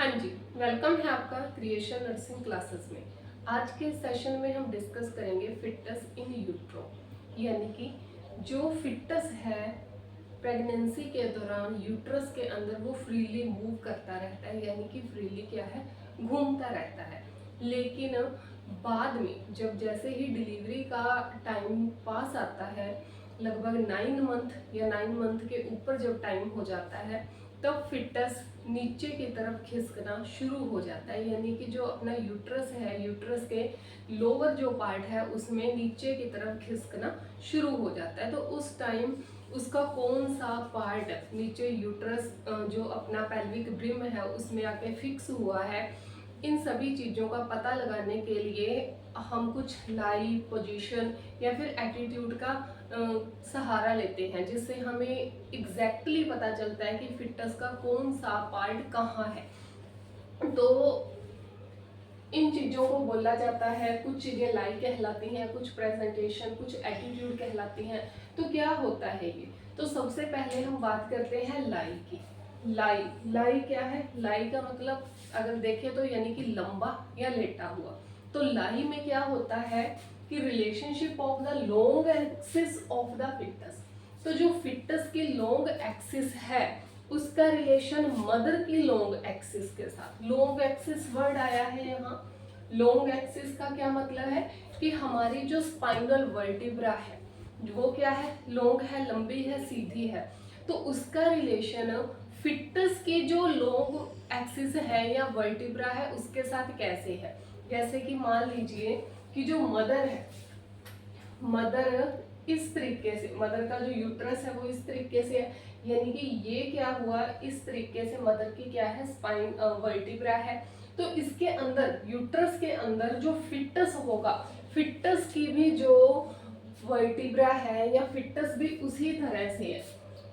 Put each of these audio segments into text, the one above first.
हाँ जी, वेलकम है आपका क्रिएशन नर्सिंग क्लासेस में। आज के सेशन में हम डिस्कस करेंगे फिटनेस इन यूट्रो, यानी कि जो फिटनेस है प्रेगनेंसी के दौरान यूट्रस के अंदर वो फ्रीली मूव करता रहता है, यानी कि फ्रीली क्या है, घूमता रहता है। लेकिन बाद में जब जैसे ही डिलीवरी का टाइम पास आता है, लगभग 9 मंथ या 9 मंथ के ऊपर जब टाइम हो जाता है, तब फिटस नीचे की तरफ खिसकना शुरू हो जाता है, यानी कि जो अपना यूट्रस है, यूट्रस के लोअर जो पार्ट है उसमें नीचे की तरफ खिसकना शुरू हो जाता है। तो उस टाइम उसका कौन सा पार्ट नीचे यूट्रस जो अपना पेल्विक ब्रिम है उसमें आके फिक्स हुआ है, इन सभी चीज़ों का पता लगाने के लिए हम कुछ लाई पोजीशन या फिर एटीट्यूड का सहारा लेते हैं, जिससे हमें एग्जैक्टली पता चलता है कि फिटनेस का कौन सा पार्ट कहाँ है। तो इन चीज़ों को बोला जाता है, कुछ चीज़ें लाई कहलाती हैं, कुछ प्रेजेंटेशन, कुछ एटीट्यूड कहलाती हैं। तो क्या होता है ये? तो सबसे पहले हम बात करते हैं लाई की। लाई लाई क्या है? लाई का मतलब अगर देखें तो यानी कि लंबा या लेटा हुआ। तो लाई में क्या होता है कि relationship of the long axis of the fetus. तो जो फिटस की लॉन्ग एक्सिस है उसका रिलेशन मदर की लॉन्ग एक्सिस के साथ। लॉन्ग एक्सिस वर्ड आया है यहाँ। लॉन्ग एक्सिस का क्या मतलब है कि हमारी जो स्पाइनल वर्टिब्रा है वो क्या है, लॉन्ग है, लंबी है, सीधी है। तो उसका रिलेशन फिटस की जो लॉन्ग एक्सिस है या वर्टिब्रा है उसके साथ कैसे है। जैसे कि मान लीजिए कि जो मदर है, मदर इस तरीके से, मदर का जो यूट्रस है वो इस तरीके से है, यानी कि ये क्या हुआ, इस तरीके से मदर की क्या है, स्पाइन वर्टिब्रा है। तो इसके अंदर, यूट्रस के अंदर जो फिटस होगा, फिटस की भी जो वर्टिब्रा है या फिटस भी उसी तरह से है।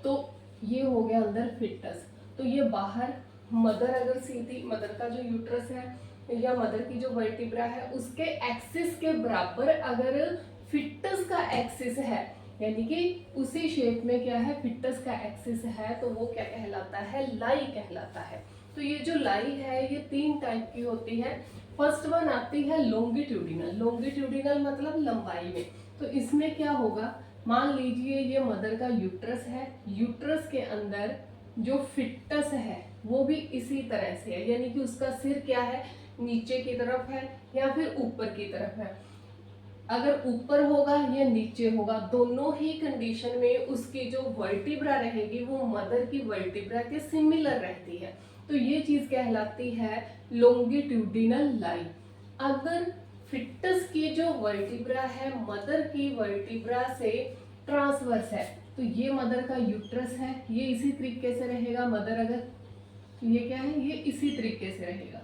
तो ये हो गया अंदर फिटस। तो ये बाहर मदर अगर सीधी, मदर का जो यूट्रस है या मदर की जो वर्टिब्रा है उसके एक्सिस के बराबर अगर फिटस का एक्सिस है, यानी कि उसी शेप में क्या है, फिटस का एक्सिस है, तो वो क्या कहलाता है, लाई कहलाता है। तो ये जो लाई है ये 3 टाइप की होती है। फर्स्ट वन आती है लॉन्गिट्यूडिनल। लॉन्गिट्यूडिनल मतलब लंबाई में। तो इसमें क्या होगा, मान लीजिए ये मदर का यूट्रस है, यूट्रस के अंदर जो फिटस है वो भी इसी तरह से है, यानी कि उसका सिर क्या है, नीचे की तरफ है या फिर ऊपर की तरफ है। अगर ऊपर होगा या नीचे होगा, दोनों ही कंडीशन में उसकी जो वर्टिब्रा रहेगी वो मदर की वर्टिब्रा के सिमिलर रहती है। तो ये चीज कहलाती है लॉन्गिट्यूडिनल लाई। अगर फिटस की जो वर्टिब्रा है मदर की वर्टिब्रा से ट्रांसवर्स है, तो ये मदर का यूट्रस है, ये इसी तरीके से रहेगा। मदर अगर, ये क्या है, ये इसी तरीके से रहेगा।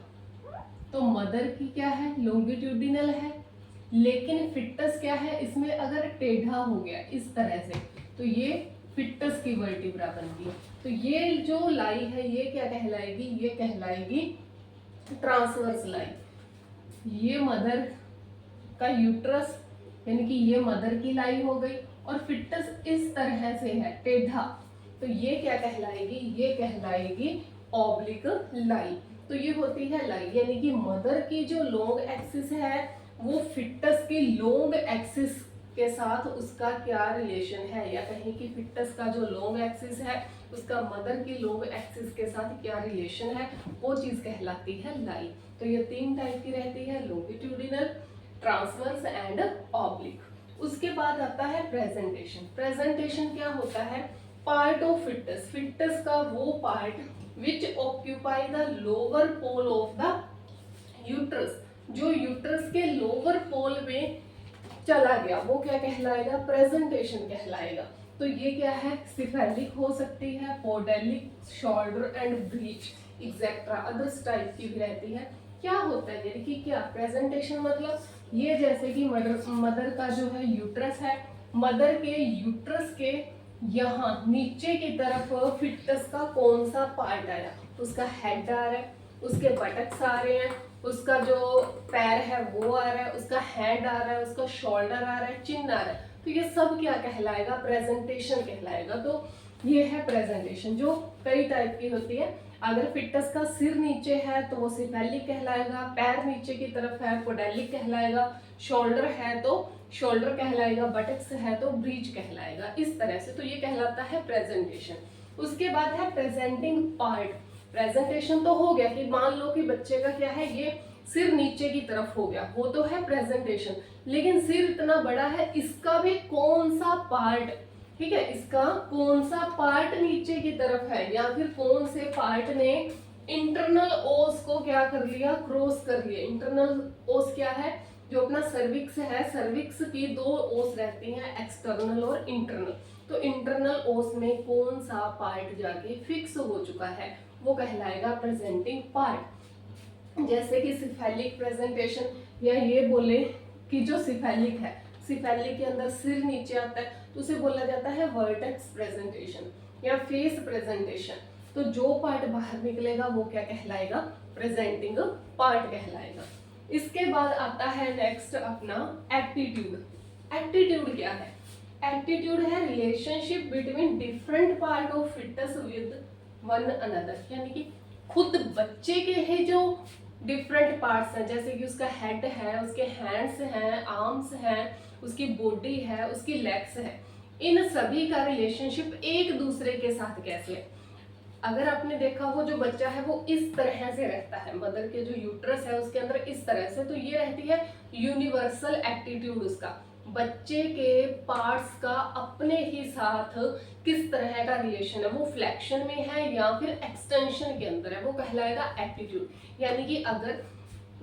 तो मदर की क्या है, लॉन्गिट्यूडिनल है, लेकिन फिटस क्या है, इसमें अगर टेढ़ा हो गया इस तरह से तो ये फिटस की वर्टिब्रा बनती है। तो ये जो लाई है ये क्या कहलाएगी, ये कहलाएगी ट्रांसवर्स लाई। ये मदर का यूट्रस यानी कि ये मदर की लाई हो गई, और फिटस इस तरह से है टेढ़ा, तो ये क्या कहलाएगी, ये कहलाएगी ऑब्लिक लाई। तो ये होती है लाई, यानी कि मदर की जो लॉन्ग एक्सिस है वो फिटस की लॉन्ग एक्सिस के साथ उसका क्या रिलेशन है, या कहीं कि फिटस का जो लॉन्ग एक्सिस है उसका मदर की लॉन्ग एक्सिस के साथ क्या रिलेशन है, वो चीज कहलाती है लाई। तो ये 3 टाइप की रहती है, लॉन्गिट्यूडिनल, ट्रांसवर्स एंड ऑब्लिक। उसके बाद आता है प्रेजेंटेशन। प्रेजेंटेशन क्या होता है, पार्ट ऑफ फिटस, फिटस का वो part which occupy the lower pole of the uterus, जो यूट्रस के लोअर पोल में चला गया वो क्या कहलाएगा, प्रेजेंटेशन कहलाएगा। तो ये क्या है, सिफेलिक हो सकती है, podalic, shoulder and breech, etcetera others type की भी रहती है। क्या होता है, यानी कि क्या प्रेजेंटेशन मतलब ये, जैसे कि मदर का जो है यूट्रस है, मदर के यूट्रस के यहाँ नीचे की तरफ फिटस का कौन सा पार्ट आया, उसका हेड आ रहा है, उसके बटक्स आ रहे हैं, उसका जो पैर है वो आ रहा है, उसका हैंड आ रहा है, उसका शोल्डर आ रहा है, चिन आ रहा है। तो ये सब क्या कहलाएगा, प्रेजेंटेशन कहलाएगा। तो ये है प्रेजेंटेशन, जो कई टाइप की होती है। अगर फिटस का सिर नीचे है तो वो सिफेलिक कहलाएगा, पैर नीचे की तरफ है पोडेलिक कहलाएगा, शोल्डर है तो शोल्डर कहलाएगा, बटक्स है तो ब्रीच कहलाएगा। इस तरह से तो ये कहलाता है प्रेजेंटेशन। उसके बाद है प्रेजेंटिंग पार्ट। प्रेजेंटेशन तो हो गया कि मान लो कि बच्चे का क्या है, ये सिर नीचे की तरफ हो गया, वो तो है प्रेजेंटेशन। लेकिन सिर इतना बड़ा है, इसका भी कौन सा पार्ट, ठीक है, इसका कौन सा पार्ट नीचे की तरफ है, या फिर कौन से पार्ट ने इंटरनल ओस को क्या कर लिया, क्रॉस कर लिया। इंटरनल ओस क्या है, जो अपना सर्विक्स है, सर्विक्स की दो ओस रहती हैं, एक्सटर्नल और इंटरनल। तो इंटरनल ओस में कौन सा पार्ट जाके फिक्स हो चुका है, वो कहलाएगा प्रेजेंटिंग पार्ट। जैसे कि सिफेलिक प्रेजेंटेशन, या ये बोले कि जो सिफेलिक है, सिफेलिक के अंदर सिर नीचे आता है तो उसे बोला जाता है वर्टेक्स प्रेजेंटेशन या फेस प्रेजेंटेशन। तो जो पार्ट बाहर निकलेगा वो क्या कहलाएगा, प्रेजेंटिंग पार्ट कहलाएगा। इसके बाद आता है नेक्स्ट अपना एप्टीट्यूड। एप्टीट्यूड क्या है, एप्टीट्यूड है relationship between different part of fetus with one another, यानी कि खुद बच्चे के है जो डिफरेंट पार्ट्स हैं, जैसे कि उसका हेड है, उसके हैंड्स हैं, आर्म्स हैं, उसकी बॉडी है, उसकी लेग्स है, इन सभी का रिलेशनशिप एक दूसरे के साथ कैसे है। अगर आपने देखा हो जो बच्चा है वो इस तरह से रहता है, मदर के जो यूट्रस है उसके अंदर इस तरह से, तो ये रहती है यूनिवर्सल एप्टीट्यूड। उसका बच्चे के पार्ट्स का अपने ही साथ किस तरह का रिलेशन है, वो फ्लेक्शन में है या फिर एक्सटेंशन के अंदर है, वो कहलाएगा एप्टीट्यूड। यानी कि अगर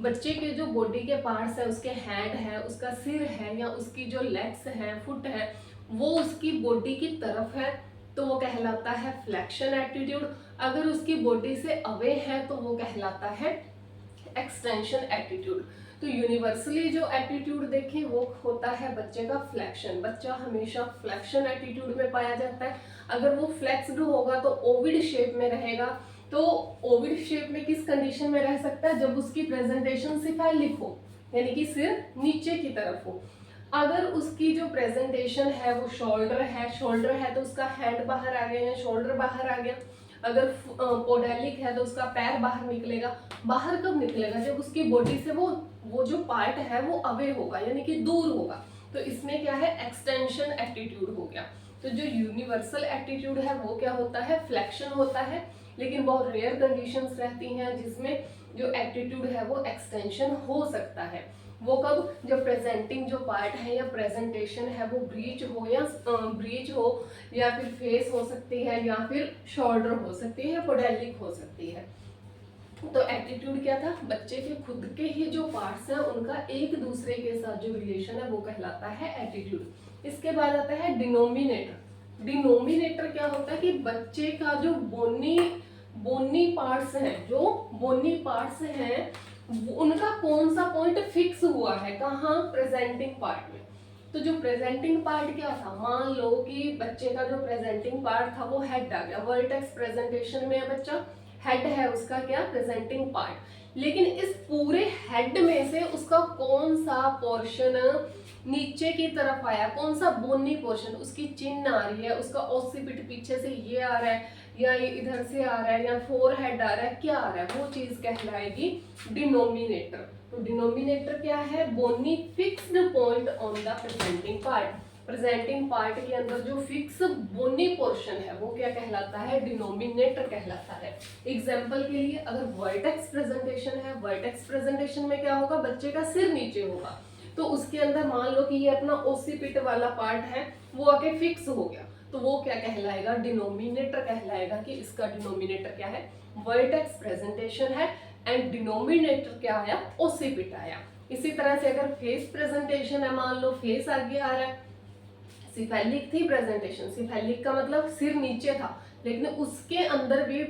बच्चे के जो बॉडी के पार्ट्स है, उसके हैंड है, उसका सिर है, या उसकी जो लेग्स है, फुट है, वो उसकी बॉडी की तरफ है तो वो कहलाता है फ्लेक्शन एटीट्यूड। अगर उसकी बॉडी से अवे है तो वो कहलाता है एक्सटेंशन एटीट्यूड। तो यूनिवर्सली जो एटीट्यूड देखें वो होता है बच्चे का फ्लेक्शन। बच्चा हमेशा फ्लेक्शन एटीट्यूड में पाया जाता है। अगर वो फ्लेक्स्ड होगा तो ओविड शेप में रहेगा। तो ओविड शेप में किस कंडीशन में रह सकता है, जब उसकी प्रेजेंटेशन सिफेलिक हो, यानी कि सिर नीचे की तरफ हो। अगर उसकी जो प्रेजेंटेशन है वो शोल्डर है, शोल्डर है तो उसका हैंड बाहर आ गया या शोल्डर बाहर आ गया। अगर पोडेलिक है तो उसका पैर बाहर निकलेगा। बाहर कब निकलेगा, जब उसकी बॉडी से वो जो पार्ट है वो अवे होगा, यानी कि दूर होगा। तो इसमें क्या है, एक्सटेंशन एटीट्यूड हो गया। तो जो यूनिवर्सल एटीट्यूड है वो क्या होता है, फ्लेक्शन होता है। लेकिन बहुत रेयर कंडीशंस रहती हैं जिसमें जो एटीट्यूड है वो एक्सटेंशन हो सकता है। वो कब, जब प्रेजेंटिंग जो पार्ट है या प्रेजेंटेशन है वो ब्रीच हो या फिर फेस हो सकती है, या फिर शोल्डर हो सकती है, या पोडेलिक हो सकती है। तो एटीट्यूड क्या था, बच्चे के खुद के ही जो पार्ट्स हैं उनका एक दूसरे के साथ जो रिलेशन है वो कहलाता है एटीट्यूड। इसके बाद आता है डिनोमिनेटर। डिनोमिनेटर क्या होता है कि बच्चे का जो बोनी पार्ट्स हैं, जो बोनी पार्ट्स हैं उनका कौन सा पॉइंट फिक्स हुआ है, कहाँ, प्रेजेंटिंग पार्ट में। तो जो प्रेजेंटिंग पार्ट क्या था, मान लो कि बच्चे का जो प्रेजेंटिंग पार्ट था वो हेड आ गया। वर्टेक्स प्रेजेंटेशन में बच्चा हेड है उसका क्या, प्रेजेंटिंग पार्ट। लेकिन इस पूरे हेड में से उसका कौन सा पोर्शन नीचे की तरफ आया, कौन सा बोनी पोर्शन, उसकी चिन आ रही है, उसका ओसिपिट पीछे से ये आ रहा है, या ये इधर से आ रहा है, या फोरहेड आ रहा है, क्या आ रहा है, वो चीज कहलाएगी डिनोमिनेटर। तो डिनोमिनेटर क्या है, bony fixed point on the presenting part. Presenting part के अंदर जो फिक्स बोनी पोर्शन है वो क्या कहलाता है, डिनोमिनेटर कहलाता है। एग्जाम्पल के लिए अगर वर्टेक्स प्रेजेंटेशन है, वर्टेक्स प्रेजेंटेशन में क्या होगा, बच्चे का सिर नीचे होगा, तो उसके अंदर मान लो कि ये अपना ओसिपिट वाला पार्ट है वो आके फिक्स हो गया, तो वो क्या कहलाएगा, डिनोमिनेटर कहलाएगा। कि इसका डिनोमिनेटर क्या है, वर्टेक्स प्रेजेंटेशन है, एंड डिनोमिनेटर क्या आया, ओसिपिट आया। इसी तरह से अगर फेस प्रेजेंटेशन है, मान लो फेस आगे आ रहा है, सिफेलिक थी प्रेजेंटेशन, सिफेलिक का मतलब सिर नीचे था, लेकिन उसके अंदर भी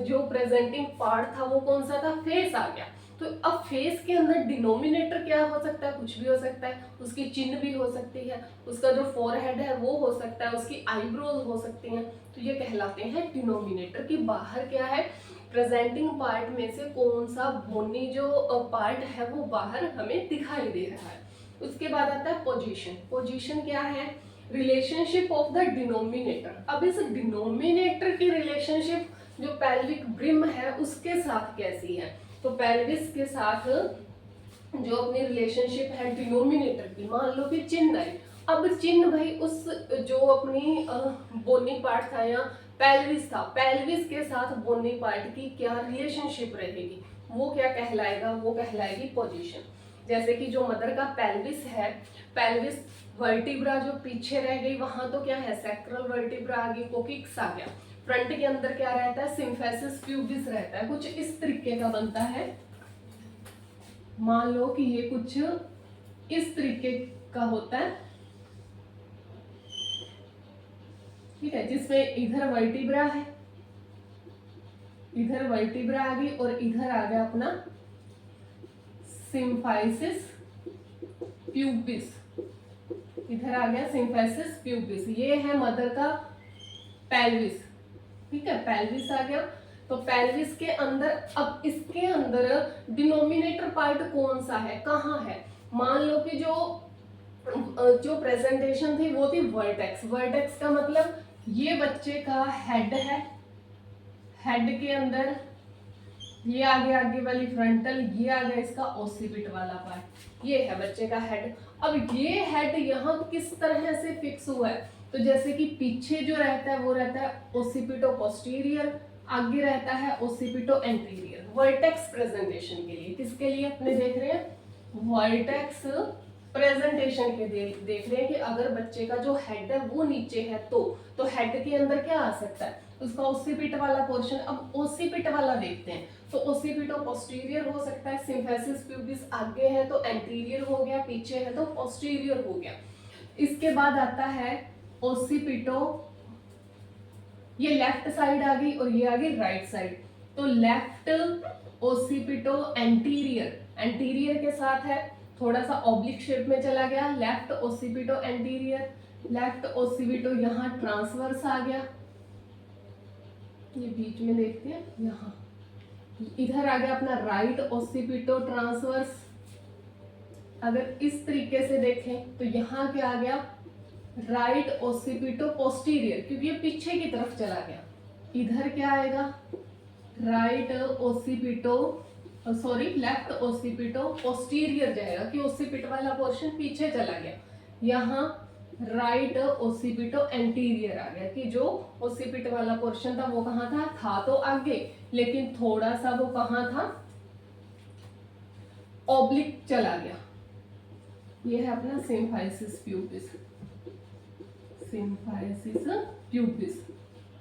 जो प्रेजेंटिंग पार्ट था वो कौन सा था, फेस आ गया। तो अब फेस के अंदर डिनोमिनेटर क्या हो सकता है, कुछ भी हो सकता है। उसकी चिन्ह भी हो सकती है, उसका जो फोरहेड है वो हो सकता है, उसकी आईब्रोज हो सकती हैं। तो ये कहलाते हैं डिनोमिनेटर। की बाहर क्या है, प्रेजेंटिंग पार्ट में से कौन सा बोनी जो पार्ट है वो बाहर हमें दिखाई दे रहा है। उसके बाद आता है पोजीशन। पोजीशन क्या है, रिलेशनशिप ऑफ द डिनोमिनेटर। अब इस डिनोमिनेटर की रिलेशनशिप जो पेल्विक ब्रिम है उसके साथ कैसी है। तो पेल्विस के साथ जो अपनी रिलेशनशिप है डिनोमिनेटर की, मान लो कि चिन्ह आई। अब चिन्ह भाई उस जो अपनी बोनी पार्ट था या पेल्विस था, पेल्विस के साथ बोनी पार्ट की क्या रिलेशनशिप रहेगी, वो क्या कहलाएगा, वो कहलाएगी पोजीशन। जैसे कि जो मदर का पेल्विस है, पेल्विस वर्टिब्रा जो पीछे रह गई, वहां तो क्या है सैक्रल वर्टिब्रा आ गई, कोकिक्स आ गया। फ्रंट के अंदर क्या रहता है, सिम्फेसिस प्यूबिस रहता है। कुछ इस तरीके का बनता है, मान लो कि ये कुछ इस तरीके का होता है, ठीक है, जिसमें इधर वर्टिब्रा है, इधर वर्टिब्रा आ गई और इधर आ गया अपना सिम्फाइसिस प्यूबिस, इधर आ गया सिम्फाइसिस प्यूबिस। ये है मदर का पेल्विस, ठीक है, पेल्विस आ गया। तो पेल्विस के अंदर, अब इसके अंदर डिनोमिनेटर पार्ट कौन सा है, कहाँ है। मान लो कि जो प्रेजेंटेशन थी वो थी वर्टेक्स। वर्टेक्स का मतलब ये बच्चे का हेड है, हेड के अंदर ये आ गया आगे वाली फ्रंटल, ये आ गया इसका ओसिपिट वाला पार्ट, ये है बच्चे का हेड। अब ये हेड यहाँ किस तरह से फिक्स हुआ है, तो जैसे कि पीछे जो रहता है वो रहता है ओसिपिटो पोस्टीरियर, आगे रहता है ओसिपिटो एंटीरियर। वर्टेक्स प्रेजेंटेशन के लिए, किसके लिए अपने देख रहे हैं, वर्टेक्स प्रेजेंटेशन के देख रहे हैं कि अगर बच्चे का जो हेड है वो नीचे है तो हेड के अंदर क्या आ सकता है, उसका ओसिपिट वाला पोर्शन। अब ओसिपिट वाला देखते हैं, तो ओसिपिटो पोस्टीरियर हो सकता है, सिम्फेसिस प्यूबिस आगे है तो एंटीरियर हो गया, पीछे है तो पोस्टीरियर हो गया। इसके बाद आता है ओसिपिटो, ये लेफ्ट साइड आ गई और ये आ गई राइट साइड, तो लेफ्ट ओसिपिटो एंटीरियर, एंटीरियर के साथ है, थोड़ा सा ऑब्लिक शेप में चला गया, लेफ्ट ओसिपिटो एंटीरियर, लेफ्ट ओसिपिटो यहाँ ट्रांसवर्स आ गया, ये बीच में देखते हैं, यहाँ इधर आ गया अपना राइट ओसिपिटो ट्रांसवर्स। अगर इस तरीके से देखें तो यहाँ क्या आ गया, राइट ओसिपिटो पोस्टीरियर, क्योंकि ये पीछे की तरफ चला गया। इधर क्या आएगा, राइट ओसिपिटो, सॉरी लेफ्ट ओसिपिटो पोस्टीरियर जाएगा कि ओसिपिट वाला पोर्शन पीछे चला गया। यहाँ राइट ओसिपिटो एंटीरियर आ गया कि जो ओसिपिट वाला पोर्शन था वो कहाँ था तो आगे, लेकिन थोड़ा सा वो कहाँ था, ऑब्लिक चला गया। ये है अपना सिम्फाइसिस प्यूबिस, सिम्फाइसिस प्यूबिस।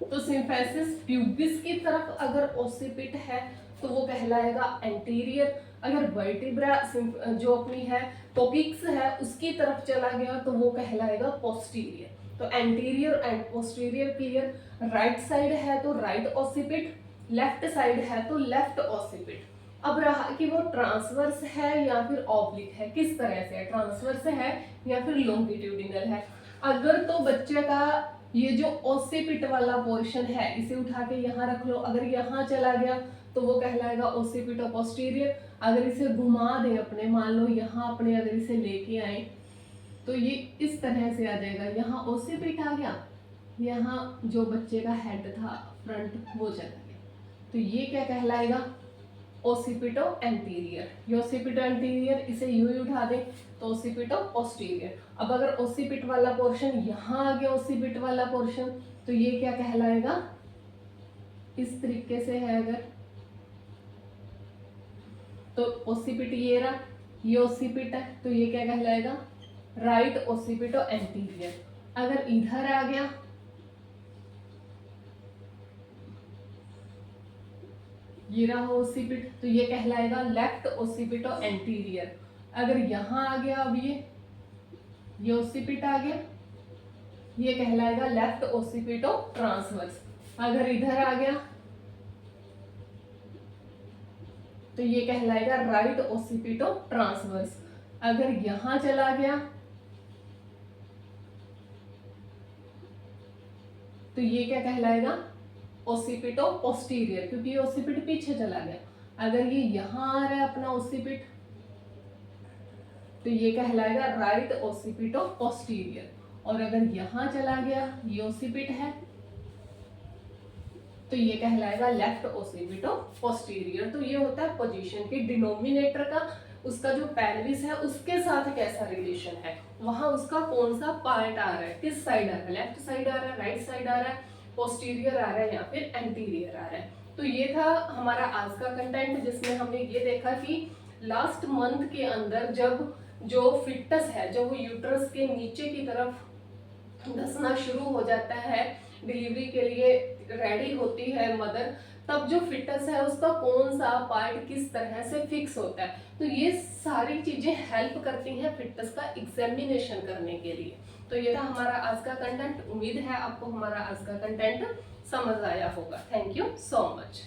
तो सिम्फाइसिस प्यूबिस की तरफ अगर ओसिपिट है तो वो कहलाएगा एंटीरियर। अगर वर्टिब्रा जो अपनी है कोकिक्स है उसकी तरफ चला गया तो वो कहलाएगा पोस्टीरियर। तो anterior and posterior clear. Right side है तो राइट ओसिपिट, लेफ्ट साइड है तो लेफ्ट ओसिपिट। अब रहा कि वो ट्रांसवर्स है या फिर ऑब्लिक है, किस तरह से है, ट्रांसवर्स है या फिर लॉन्गिट्यूडिनल है। अगर तो बच्चे का ये जो ओसिपिट वाला पोर्शन है इसे उठा के यहाँ रख लो, अगर यहाँ चला गया तो वो कहलाएगा ओसिपिटो पोस्टीरियर। अगर इसे घुमा दें अपने, मान लो यहाँ अपने अगर इसे लेके आए तो ये इस तरह से आ जाएगा, यहाँ ओसिपिट आ गया, यहाँ जो बच्चे का हेड था फ्रंट वो चला गया, तो ये क्या कहलाएगा, ओसिपिटो एंटीरियर। ये ओसिपिटो एंटीरियर, इसे यूं ही उठा दें तो ओसिपिटो पोस्टीरियर। अब अगर ओसिपिट वाला पोर्शन यहाँ आ गया, ओसिपिट वाला पोर्शन, तो ये क्या कहलाएगा, इस तरीके से है अगर, तो ओसिपिट ये रहा, ये ओसिपिट है तो ये क्या कहलाएगा, राइट ओसिपिटो एंटीरियर। अगर इधर आ गया, ये रहा ओसिपिट, तो ये कहलाएगा लेफ्ट ओसिपिटो एंटीरियर। अगर यहाँ आ गया, अब ये ओसिपिट आ गया, ये कहलाएगा लेफ्ट ओसिपिटो ट्रांसवर्स। अगर इधर आ गया तो ये कहलाएगा राइट ओसिपिटो ट्रांसवर्स। अगर यहाँ चला गया तो ये क्या कहलाएगा, ओसिपिटो पोस्टीरियर, क्योंकि ये ओसिपिट पीछे चला गया। अगर ये यहाँ आ रहा है अपना ओसिपिट तो ये कहलाएगा राइट ओसिपिटो पोस्टीरियर। और अगर यहाँ चला गया, ये ओसिपिट है, तो ये कहलाएगा लेफ्ट ओसिपिटो पोस्टीरियर। तो ये होता है पोजीशन की डिनोमिनेटर का, उसका जो पेल्विस है उसके साथ कैसा रिलेशन है, वहां उसका कौन सा पार्ट आ रहा है, किस साइड आ रहा है, लेफ्ट साइड आ रहा है, राइट साइड आ रहा है, पोस्टीरियर आ रहा है या फिर एंटीरियर आ रहा है। तो ये था हमारा आज का कंटेंट, जिसमें हमने ये देखा कि लास्ट मंथ के अंदर जब जो फिटस है, जब वो यूट्रस के नीचे की तरफ धंसना शुरू हो जाता है, डिलीवरी के लिए रेडी होती है मदर, तब जो फिटस है उसका कौन सा पार्ट किस तरह से फिक्स होता है। तो ये सारी चीजें हेल्प करती हैं फिटस का एग्जामिनेशन करने के लिए। तो ये था हमारा आज का कंटेंट। उम्मीद है आपको हमारा आज का कंटेंट समझ आया होगा। Thank you so much.